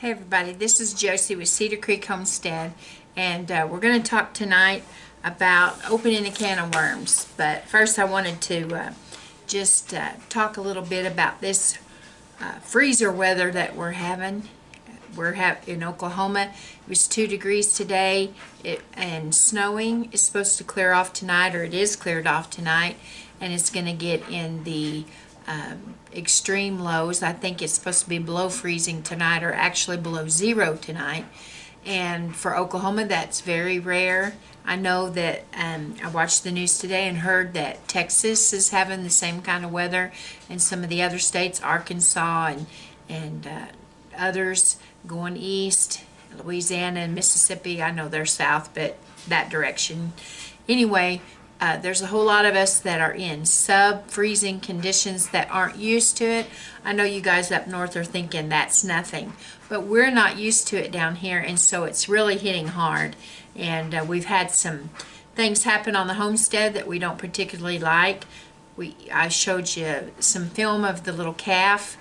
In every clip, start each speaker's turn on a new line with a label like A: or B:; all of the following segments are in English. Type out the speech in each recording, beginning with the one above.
A: Hey everybody, this is Josie with Cedar Creek Homestead, and we're going to talk tonight about opening a can of worms. But first I wanted to just talk a little bit about this freezer weather that we're having. In Oklahoma. It was 2 degrees today and snowing. It's supposed to clear off tonight, or it is cleared off tonight, and it's going to get in the extreme lows. I think it's supposed to be below freezing tonight, or actually below zero tonight. And for Oklahoma, that's very rare. I know that I watched the news today and heard that Texas is having the same kind of weather, and some of the other states, Arkansas and others going east, Louisiana and Mississippi. I know they're south, but that direction. Anyway, there's a whole lot of us that are in sub-freezing conditions that aren't used to it. I know you guys up north are thinking that's nothing, but we're not used to it down here, and so it's really hitting hard. And we've had some things happen on the homestead that we don't particularly like. I showed you some film of the little calf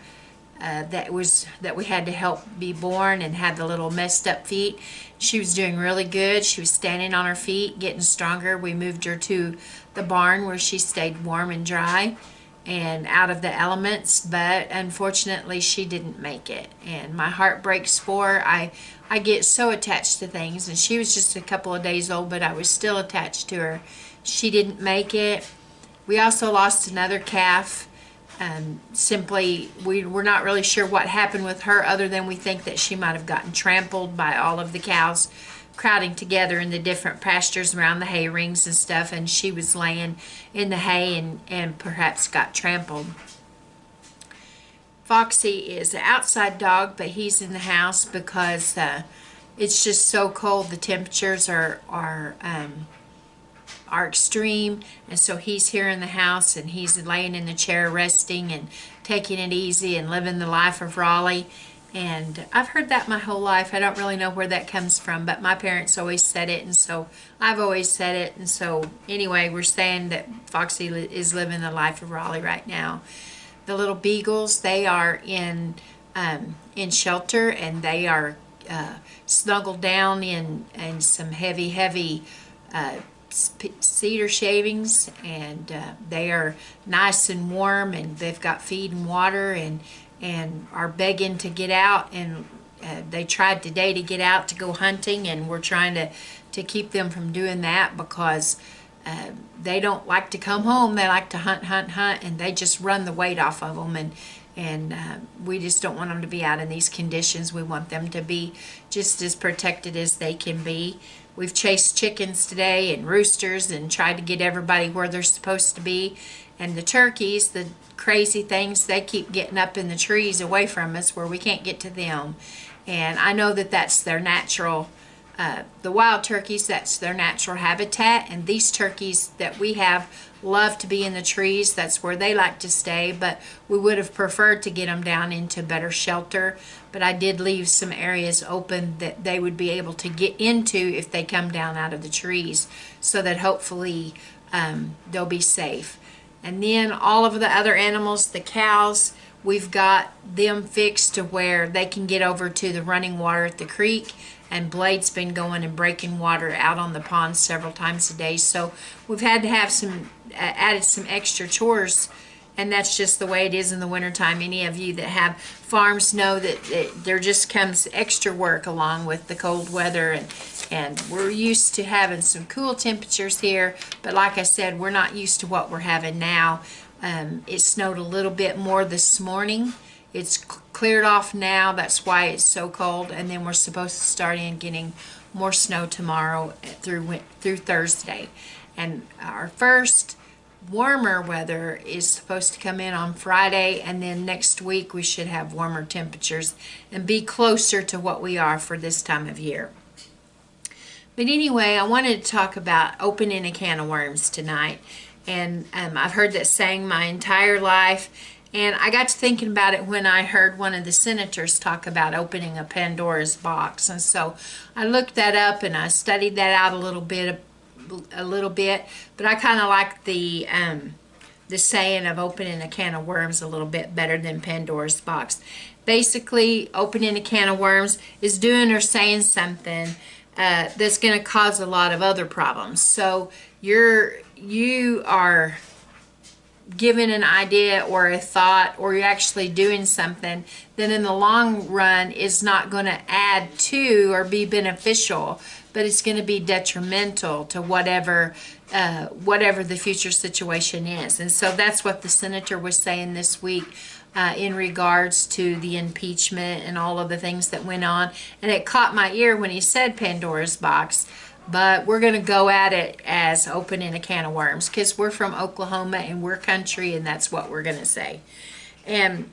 A: that we had to help be born and had the little messed up feet. She was doing really good. She was standing on her feet, getting stronger. We moved her to the barn where she stayed warm and dry and out of the elements, but unfortunately she didn't make it, and my heart breaks for her. I get so attached to things, and she was just a couple of days old, but I was still attached to her. She didn't make it. We also lost another calf. Simply, we're not really sure what happened with her, other than we think that she might have gotten trampled by all of the cows crowding together in the different pastures around the hay rings and stuff, and she was laying in the hay and perhaps got trampled. Foxy is an outside dog, but he's in the house because it's just so cold. The temperatures are extreme, and so he's here in the house, and he's laying in the chair resting and taking it easy and living the life of Raleigh. And I've heard that my whole life. I don't really know where that comes from, but my parents always said it, and so I've always said it. And so anyway, we're saying that Foxy is living the life of Raleigh right now. The little beagles, they are in shelter, and they are snuggled down in some heavy cedar shavings, and they are nice and warm, and they've got feed and water, and are begging to get out. And they tried today to get out to go hunting, and we're trying to keep them from doing that because they don't like to come home. They like to hunt, and they just run the weight off of them, and we just don't want them to be out in these conditions. We want them to be just as protected as they can be. We've chased chickens today and roosters and tried to get everybody where they're supposed to be. And the turkeys, the crazy things, they keep getting up in the trees away from us where we can't get to them. And I know that that's their natural, the wild turkeys, that's their natural habitat. And these turkeys that we have love to be in the trees. That's where they like to stay, but we would have preferred to get them down into better shelter. But I did leave some areas open that they would be able to get into if they come down out of the trees, so that hopefully they'll be safe. And then all of the other animals, the cows, we've got them fixed to where they can get over to the running water at the creek, and Blade's been going and breaking water out on the pond several times a day. So we've had to have added some extra chores, and that's just the way it is in the wintertime. Any of you that have farms know that there just comes extra work along with the cold weather, and we're used to having some cool temperatures here, but like I said, we're not used to what we're having now. It snowed a little bit more this morning. It's cleared off now. That's why it's so cold, and then we're supposed to start getting more snow tomorrow through Thursday. And our first warmer weather is supposed to come in on Friday, and then next week we should have warmer temperatures and be closer to what we are for this time of year. But anyway, I wanted to talk about opening a can of worms tonight. And I've heard that saying my entire life, and I got to thinking about it when I heard one of the senators talk about opening a Pandora's box. And so I looked that up and I studied that out a little bit, but I kind of like the saying of opening a can of worms a little bit better than Pandora's box. basically opening a can of worms is doing or saying something that's going to cause a lot of other problems. So you are given an idea or a thought, or you're actually doing something that in the long run is not going to add to or be beneficial, but it's going to be detrimental to whatever the future situation is. And so that's what the senator was saying this week in regards to the impeachment and all of the things that went on. And it caught my ear when he said Pandora's box. But we're going to go at it as opening a can of worms, because we're from Oklahoma and we're country, and that's what we're going to say. And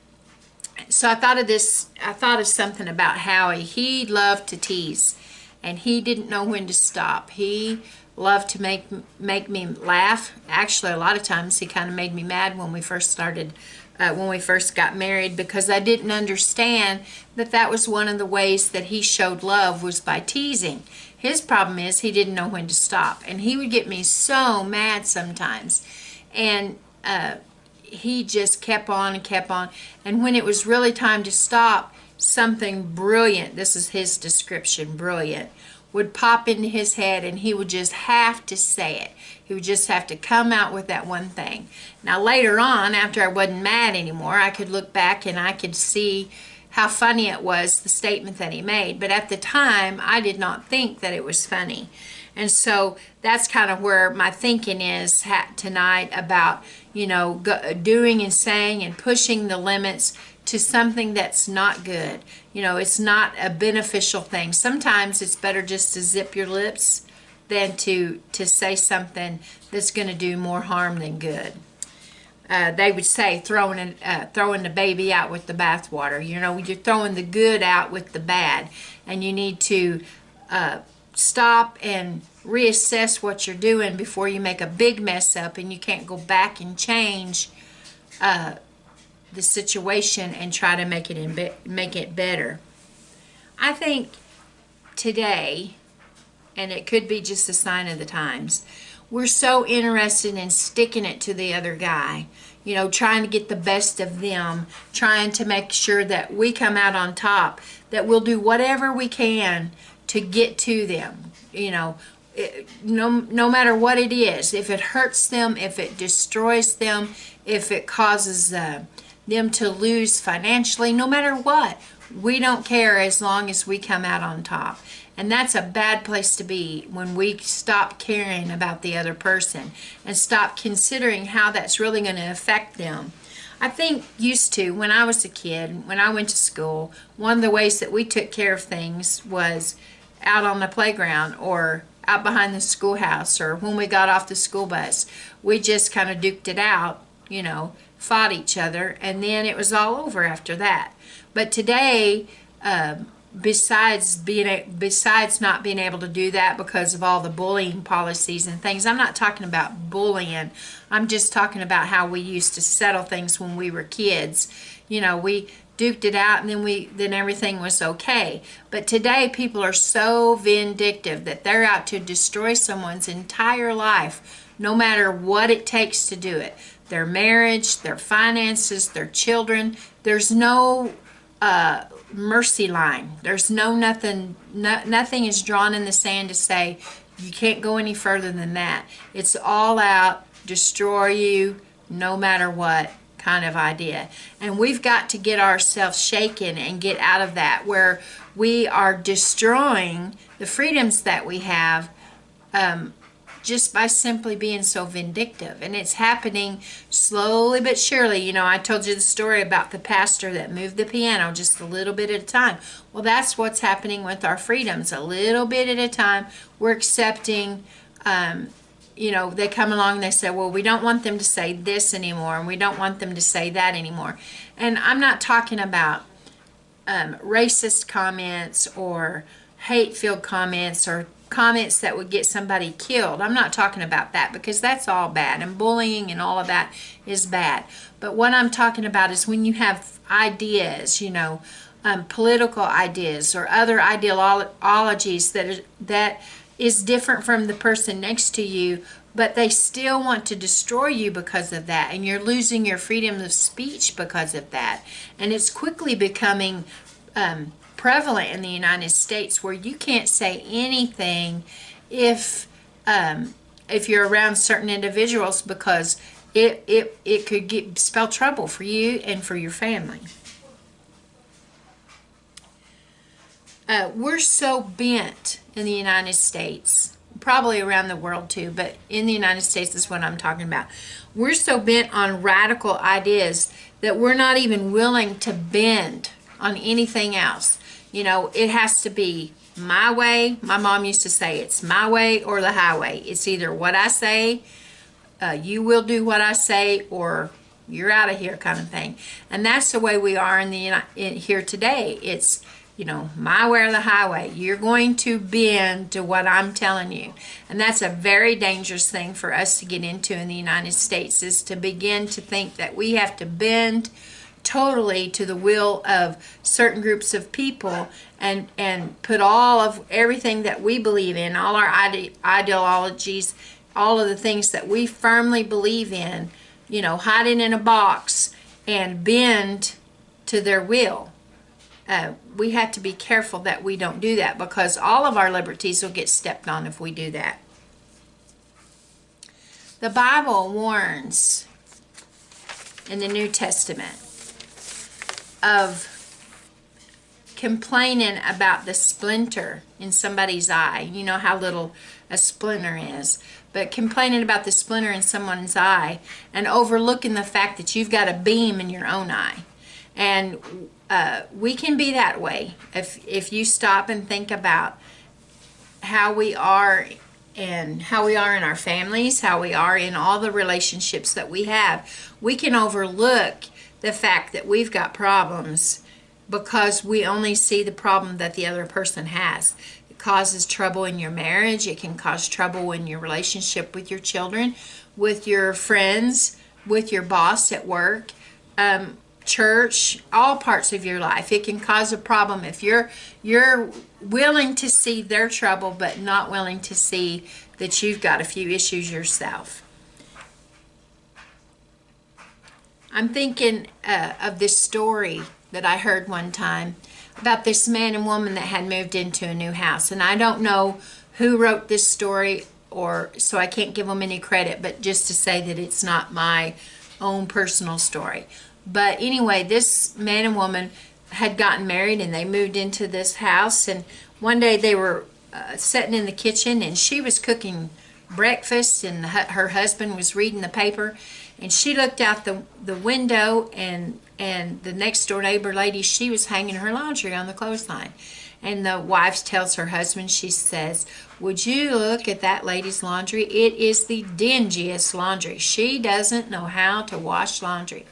A: so I thought of something about Howie. He loved to tease, and he didn't know when to stop. He loved to make me laugh. Actually, a lot of times he kind of made me mad when we first got married, because I didn't understand that was one of the ways that he showed love, was by teasing. His problem is he didn't know when to stop, and he would get me so mad sometimes. And he just kept on and kept on. And when it was really time to stop, something brilliant, this is his description, brilliant, would pop into his head, and he would just have to say it. He would just have to come out with that one thing. Now later on, after I wasn't mad anymore, I could look back and I could see how funny it was, the statement that he made. But at the time, I did not think that it was funny. And so that's kind of where my thinking is tonight about, doing and saying and pushing the limits to something that's not good. It's not a beneficial thing. Sometimes it's better just to zip your lips than to say something that's going to do more harm than good. They would say throwing the baby out with the bathwater. You're throwing the good out with the bad, and you need to stop and reassess what you're doing before you make a big mess up, and you can't go back and change the situation and try to make it better. I think today, and it could be just a sign of the times, we're so interested in sticking it to the other guy, trying to get the best of them, trying to make sure that we come out on top, that we'll do whatever we can to get to them, no matter what it is. If it hurts them, if it destroys them, if it causes them to lose financially, no matter what, we don't care as long as we come out on top. And that's a bad place to be, when we stop caring about the other person and stop considering how that's really going to affect them. I think when I was a kid, when I went to school, one of the ways that we took care of things was out on the playground or out behind the schoolhouse, or when we got off the school bus. We just kind of duked it out, fought each other, and then it was all over after that. But today, besides not being able to do that because of all the bullying policies and things, I'm not talking about bullying. I'm just talking about how we used to settle things when we were kids. We duked it out, and then everything was okay. But today, people are so vindictive that they're out to destroy someone's entire life, no matter what it takes to do it. Their marriage, their finances, their children. There's no mercy line. There's nothing is drawn in the sand to say you can't go any further than that. It's all out, destroy you, no matter what kind of idea. And we've got to get ourselves shaken and get out of that, where we are destroying the freedoms that we have just by simply being so vindictive. And it's happening slowly but surely. I told you the story about the pastor that moved the piano just a little bit at a time. Well, that's what's happening with our freedoms. A little bit at a time, we're accepting, they come along and they say, well, we don't want them to say this anymore, and we don't want them to say that anymore. And I'm not talking about racist comments or hate-filled comments or comments that would get somebody killed. I'm not talking about that, because that's all bad, and bullying and all of that is bad. But what I'm talking about is when you have ideas, political ideas or other ideologies that is different from the person next to you, but they still want to destroy you because of that, and you're losing your freedom of speech because of that. And it's quickly becoming prevalent in the United States, where you can't say anything if you're around certain individuals, because it could spell trouble for you and for your family. We're so bent in the United States, probably around the world too, but in the United States is what I'm talking about. We're so bent on radical ideas that we're not even willing to bend on anything else. You know, it has to be my way. My mom used to say it's my way or the highway. It's either what I say, you will do what I say, or you're out of here, kind of thing. And that's the way we are here today. It's, you know, my way or the highway. You're going to bend to what I'm telling you. And that's a very dangerous thing for us to get into in the United States, is to begin to think that we have to bend totally to the will of certain groups of people and put all of everything that we believe in, all our ideologies, all of the things that we firmly believe in, you know, hide it in a box and bend to their will. We have to be careful that we don't do that, because all of our liberties will get stepped on if we do that. The Bible warns in the New Testament of complaining about the splinter in somebody's eye. You know how little a splinter is. But complaining about the splinter in someone's eye and overlooking the fact that you've got a beam in your own eye. And we can be that way if you stop and think about how we are, and how we are in our families, how we are in all the relationships that we have. We can overlook the fact that we've got problems because we only see the problem that the other person has. It causes trouble in your marriage. It can cause trouble in your relationship with your children, with your friends, with your boss at work, church, all parts of your life. It can cause a problem if you're willing to see their trouble but not willing to see that you've got a few issues yourself. I'm thinking of this story that I heard one time about this man and woman that had moved into a new house. And I don't know who wrote this story, or so I can't give them any credit, but just to say that it's not my own personal story. But anyway, this man and woman had gotten married and they moved into this house. And one day they were sitting in the kitchen, and she was cooking breakfast and her husband was reading the paper. And she looked out the window, and the next door neighbor lady, she was hanging her laundry on the clothesline. And the wife tells her husband, she says, "Would you look at that lady's laundry? It is the dingiest laundry. She doesn't know how to wash laundry."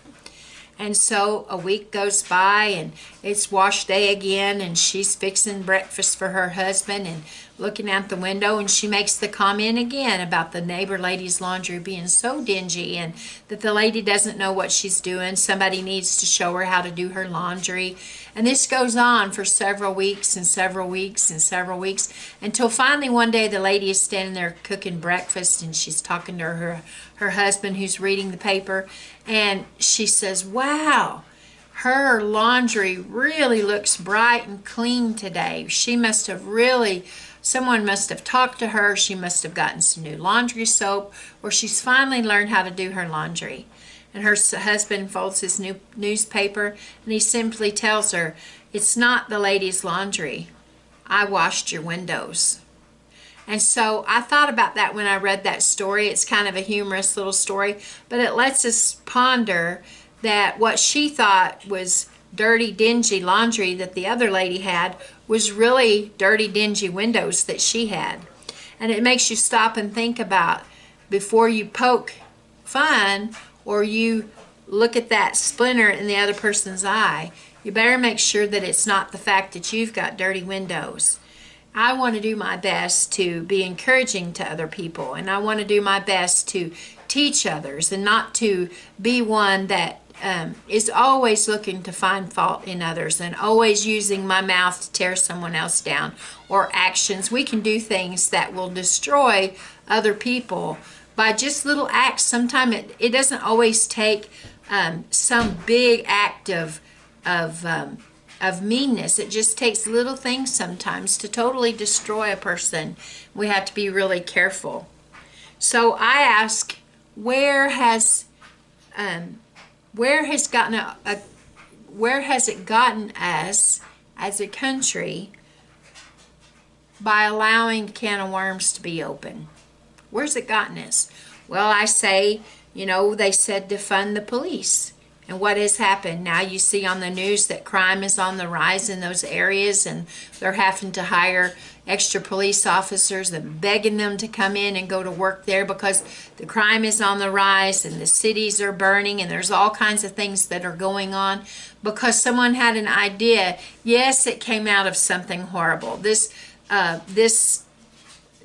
A: And so a week goes by, and it's wash day again, and she's fixing breakfast for her husband and looking out the window, and she makes the comment again about the neighbor lady's laundry being so dingy, and that the lady doesn't know what she's doing. Somebody needs to show her how to do her laundry. And this goes on for several weeks and several weeks and several weeks, until finally one day the lady is standing there cooking breakfast, and she's talking to her husband who's reading the paper, and she says, "Wow, her laundry really looks bright and clean today. She must have someone must have talked to her. She must have gotten some new laundry soap, or she's finally learned how to do her laundry." And her husband folds his new newspaper, and he simply tells her, "It's not the lady's laundry. I washed your windows." And so I thought about that when I read that story. It's kind of a humorous little story, but it lets us ponder that what she thought was dirty, dingy laundry that the other lady had was really dirty, dingy windows that she had. And it makes you stop and think about, before you poke fun or you look at that splinter in the other person's eye, you better make sure that it's not the fact that you've got dirty windows. I want to do my best to be encouraging to other people, and I want to do my best to teach others, and not to be one that is always looking to find fault in others and always using my mouth to tear someone else down, or actions. We can do things that will destroy other people by just little acts. Sometimes it doesn't always take some big act of meanness. It just takes little things sometimes to totally destroy a person. We have to be really careful. So I ask, where has it gotten us as a country by allowing a can of worms to be open? Where's it gotten us? Well, I say, they said defund the police. And what has happened? Now you see on the news that crime is on the rise in those areas, and they're having to hire extra police officers and begging them to come in and go to work there because the crime is on the rise and the cities are burning and there's all kinds of things that are going on because someone had an idea. Yes, it came out of something horrible. This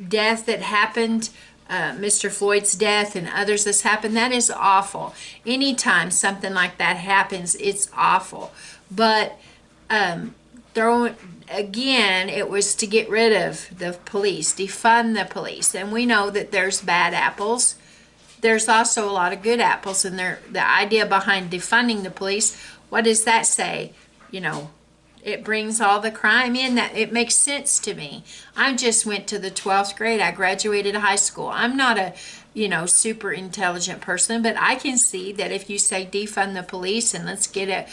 A: death that happened, Mr. Floyd's death and others that's happened, that is awful. Anytime something like that happens, it's awful. But again, it was to get rid of the police, defund the police. And we know that there's bad apples. There's also a lot of good apples. And the idea behind defunding the police, what does that say? It brings all the crime in. That it makes sense to me. I just went to the 12th grade. I graduated high school. I'm not a super intelligent person, but I can see that if you say defund the police and let's get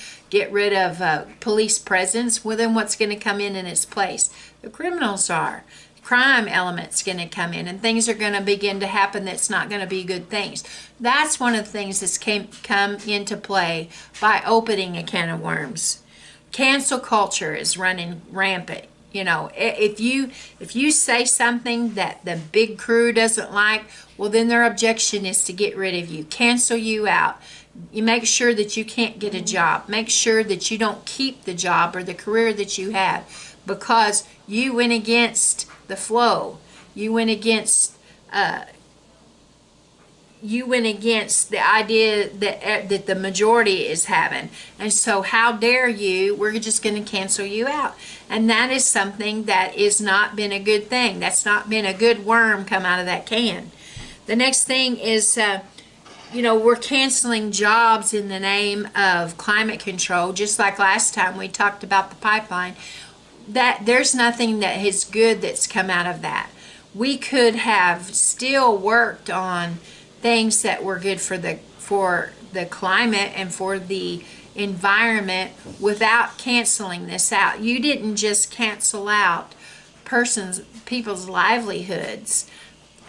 A: rid of police presence, well, then what's going to come in its place? The criminals are. Crime element's going to come in and things are going to begin to happen that's not going to be good things. That's one of the things that's come into play by opening a can of worms. Cancel culture is running rampant. If you say something that the big crew doesn't like, well, then their objection is to get rid of you, cancel you out. You make sure that you can't get a job. Make sure that you don't keep the job or the career that you have because you went against the flow. You went against the idea that the majority is having. And so how dare you, we're just going to cancel you out. And that is something that has not been a good thing. That's not been a good worm come out of that can. The next thing is, we're canceling jobs in the name of climate control, just like last time we talked about the pipeline. That there's nothing that is good that's come out of that. We could have still worked on things that were good for the climate and for the environment without canceling this out. You didn't just cancel out people's livelihoods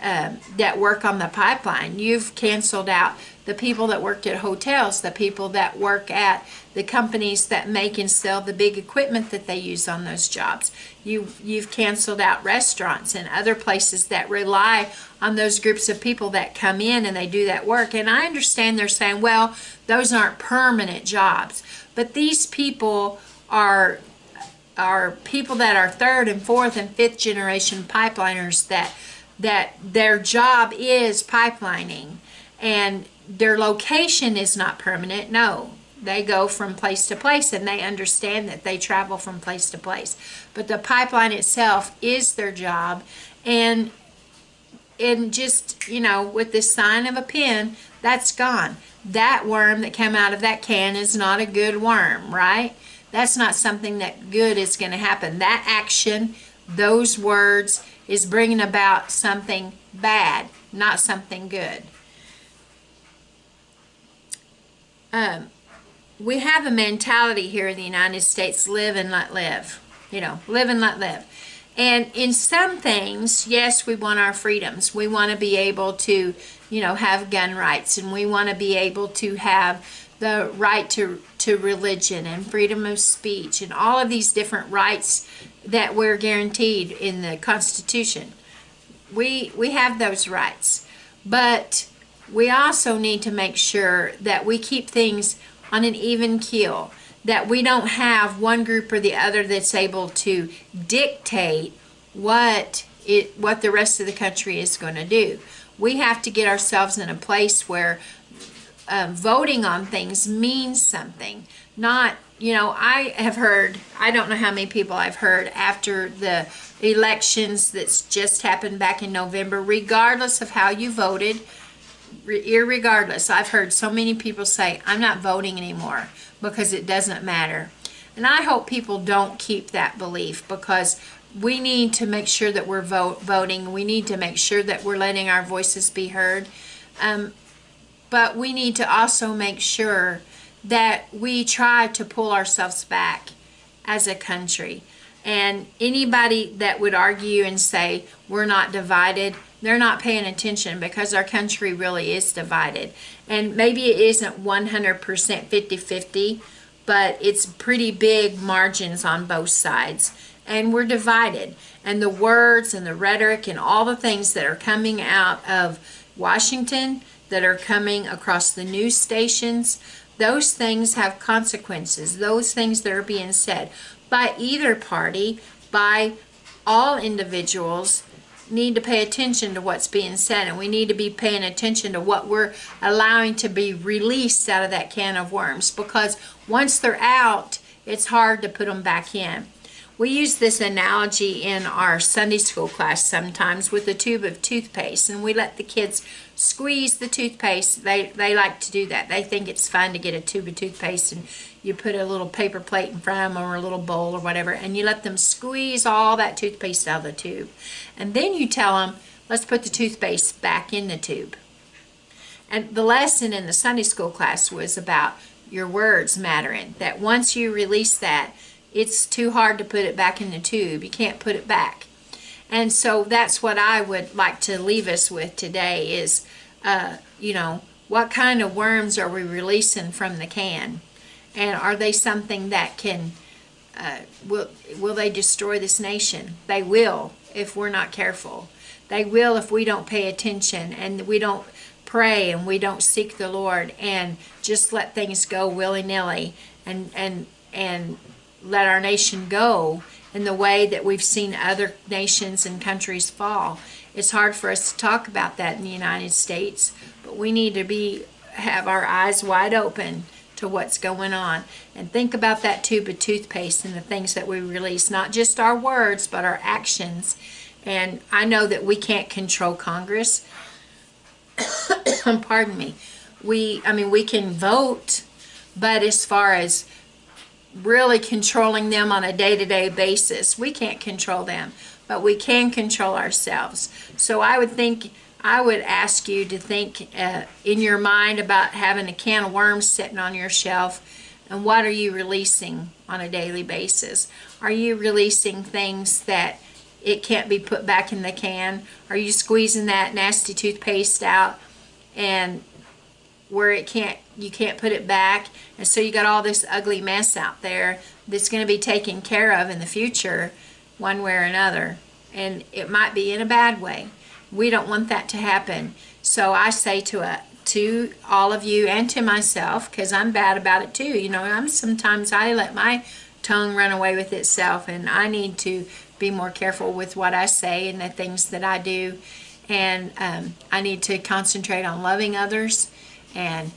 A: that work on the pipeline. You've canceled out the people that worked at hotels, the people that work at the companies that make and sell the big equipment that they use on those jobs. You've canceled out restaurants and other places that rely on those groups of people that come in and they do that work. And I understand they're saying, well, those aren't permanent jobs. But these people are people that are third and fourth and fifth generation pipeliners that their job is pipelining. And their location is not permanent. No, they go from place to place and they understand that they travel from place to place. But the pipeline itself is their job. And just, with this sign of a pin, that's gone. That worm that came out of that can is not a good worm, right? That's not something that good is going to happen. That action, those words, is bringing about something bad, not something good. We have a mentality here in the United States, live and let live. Live and let live. And in some things, yes, we want our freedoms. We want to be able to, have gun rights, and we want to be able to have the right to religion and freedom of speech and all of these different rights that we're guaranteed in the Constitution. We have those rights. But we also need to make sure that we keep things on an even keel, that we don't have one group or the other that's able to dictate what the rest of the country is going to do. We have to get ourselves in a place where voting on things means something, not I have heard, I don't know how many people I've heard after the elections that's just happened back in November, regardless of how you voted, irregardless, I've heard so many people say, I'm not voting anymore because it doesn't matter. And I hope people don't keep that belief, because we need to make sure that we're voting. We need to make sure that we're letting our voices be heard. But we need to also make sure that we try to pull ourselves back as a country. And anybody that would argue and say we're not divided, they're not paying attention, because our country really is divided. And maybe it isn't 100% 50-50, but it's pretty big margins on both sides. And we're divided. And the words and the rhetoric and all the things that are coming out of Washington, that are coming across the news stations, those things have consequences. Those things that are being said by either party, by all individuals, need to pay attention to what's being said, and we need to be paying attention to what we're allowing to be released out of that can of worms, because once they're out, it's hard to put them back in. We use this analogy in our Sunday school class sometimes with a tube of toothpaste, and we let the kids squeeze the toothpaste. They like to do that. They think it's fun to get a tube of toothpaste, and you put a little paper plate in front of them or a little bowl or whatever, and you let them squeeze all that toothpaste out of the tube. And then you tell them, let's put the toothpaste back in the tube. And the lesson in the Sunday school class was about your words mattering, that once you release that, it's too hard to put it back in the tube. You can't put it back. And so that's what I would like to leave us with today is, what kind of worms are we releasing from the can? And are they something that can, will they destroy this nation? They will if we're not careful. They will if we don't pay attention and we don't pray and we don't seek the Lord and just let things go willy-nilly and let our nation go in the way that we've seen other nations and countries fall. It's hard for us to talk about that in the United States, but we need to have our eyes wide open to what's going on, and think about that tube of toothpaste and the things that we release, not just our words but our actions. And I know that we can't control Congress. Pardon me. We can vote, but as far as really controlling them on a day-to-day basis, we can't control them, but we can control ourselves. So I would ask you to think in your mind about having a can of worms sitting on your shelf, and what are you releasing on a daily basis? Are you releasing things that it can't be put back in the can? Are you squeezing that nasty toothpaste out and where you can't put it back, and so you got all this ugly mess out there that's going to be taken care of in the future one way or another, and it might be in a bad way. We don't want that to happen. So I say to all of you and to myself, because I'm bad about it too, sometimes I let my tongue run away with itself, and I need to be more careful with what I say and the things that I do, and I need to concentrate on loving others and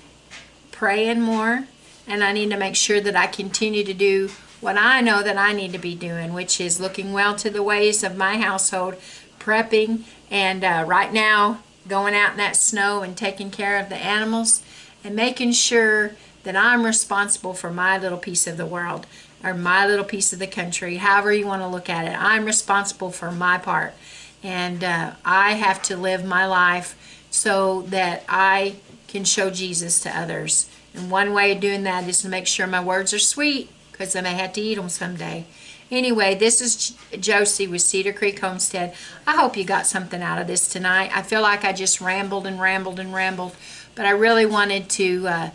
A: praying more, and I need to make sure that I continue to do what I know that I need to be doing, which is looking well to the ways of my household, prepping, and right now going out in that snow and taking care of the animals, and making sure that I'm responsible for my little piece of the world, or my little piece of the country, however you want to look at it. I'm responsible for my part, and I have to live my life so that I can show Jesus to others. And one way of doing that is to make sure my words are sweet, because I may have to eat them someday. Anyway, this is Josie with Cedar Creek Homestead. I hope you got something out of this tonight. I feel like I just rambled and rambled and rambled, but I really wanted to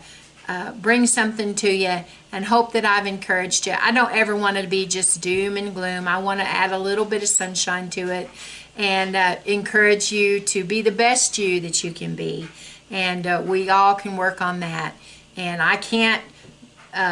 A: bring something to you and hope that I've encouraged you. I don't ever want it to be just doom and gloom. I want to add a little bit of sunshine to it and encourage you to be the best you that you can be. And we all can work on that. And I can't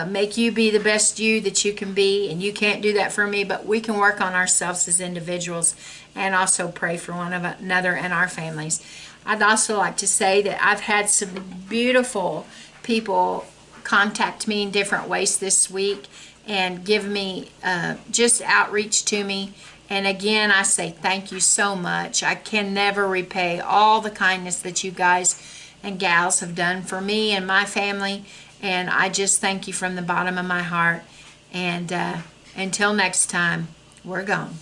A: make you be the best you that you can be, and you can't do that for me, but we can work on ourselves as individuals and also pray for one another and our families. I'd also like to say that I've had some beautiful people contact me in different ways this week and give me just outreach to me. And again, I say thank you so much. I can never repay all the kindness that you guys and gals have done for me and my family. And I just thank you from the bottom of my heart. And until next time, we're gone.